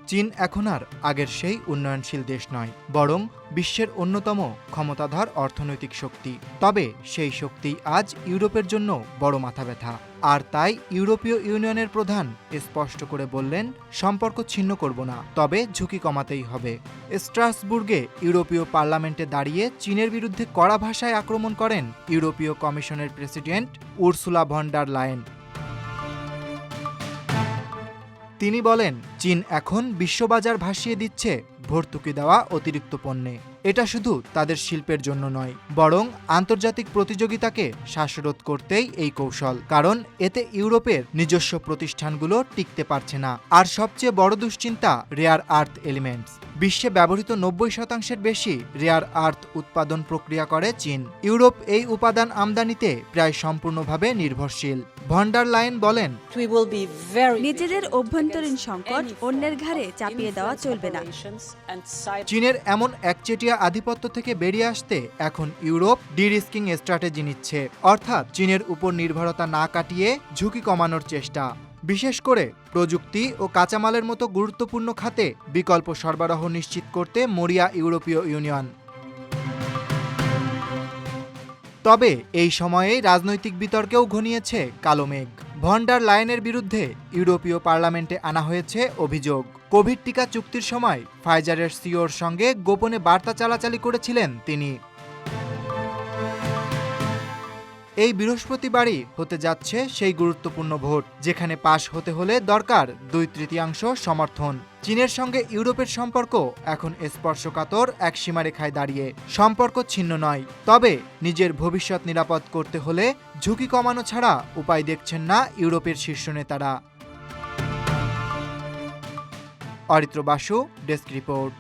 চীন এখন আর আগের সেই উন্নয়নশীল দেশ নয়, বরং বিশ্বের অন্যতম ক্ষমতাধর অর্থনৈতিক শক্তি। তবে সেই শক্তি আজ ইউরোপের জন্য বড় মাথাব্যথা। আর তাই ইউরোপীয় ইউনিয়নের প্রধান স্পষ্ট করে বললেন, সম্পর্ক ছিন্ন করব না, তবে ঝুঁকি কমাতেই হবে। স্ট্রাসবুর্গে ইউরোপীয় পার্লামেন্টে দাঁড়িয়ে চীনের বিরুদ্ধে কড়া ভাষায় আক্রমণ করেন ইউরোপীয় কমিশনের president Ursula von der Leyen. তিনি বলেন, চীন এখন বিশ্ববাজার ভাসিয়ে দিচ্ছে ভর্তুকি দেওয়া অতিরিক্ত পণ্যে। এটা শুধু তাদের শিল্পের জন্য নয়, বরং আন্তর্জাতিক প্রতিযোগিতাকে শ্বাসরোধ করতেই এই কৌশল। কারণ এতে ইউরোপের নিজস্ব প্রতিষ্ঠানগুলো টিকতে পারছে না। আর সবচেয়ে বড় দুশ্চিন্তা রেয়ার আর্থ এলিমেন্টস। বিশ্বে ব্যবহৃত 90% বেশি রেয়ার আর্থ উৎপাদন প্রক্রিয়া করে চীন। ইউরোপ এই উপাদান আমদানিতে প্রায় সম্পূর্ণভাবে নির্ভরশীল। ভন ডার লায়েন বলেন, নিজেদের অভ্যন্তরীণ সংকট অন্যের ঘাড়ে চাপিয়ে দেওয়া চলবে না। চীনের এমন একচেটিয়া আধিপত্য থেকে বেরিয়ে আসতে এখন ইউরোপ ডি-রিস্কিং স্ট্র্যাটেজি নিচ্ছে, অর্থাৎ চীনের উপর নির্ভরতা না কাটিয়ে ঝুঁকি কমানোর চেষ্টা। বিশেষ করে প্রযুক্তি ও কাঁচামালের মতো গুরুত্বপূর্ণ খাতে বিকল্প সরবরাহ নিশ্চিত করতে মরিয়া ইউরোপীয় ইউনিয়ন। তবে এই সময়ে রাজনৈতিক বিতর্কেও ঘনিয়েছে কালো মেঘ। ভন ডার লায়েনের বিরুদ্ধে ইউরোপীয় পার্লামেন্টে আনা হয়েছে অভিযোগ, কোভিড টিকা চুক্তির সময় ফাইজারের সিইওর সঙ্গে গোপনে বার্তা চালাচালি করেছিলেন তিনি। এই বৃহস্পতিবারই হতে যাচ্ছে সেই গুরুত্বপূর্ণ ভোট, যেখানে পাশ হতে হলে দরকার 2/3 সমর্থন। চীনের সঙ্গে ইউরোপের সম্পর্ক এখন স্পর্শকাতর এক সীমারেখায় দাঁড়িয়ে। সম্পর্ক ছিন্ন নয়, তবে নিজের ভবিষ্যৎ নিরাপদ করতে হলে ঝুঁকি কমানো ছাড়া উপায় দেখছেন না ইউরোপের শীর্ষ নেতারা। Aritra Basu, desk report.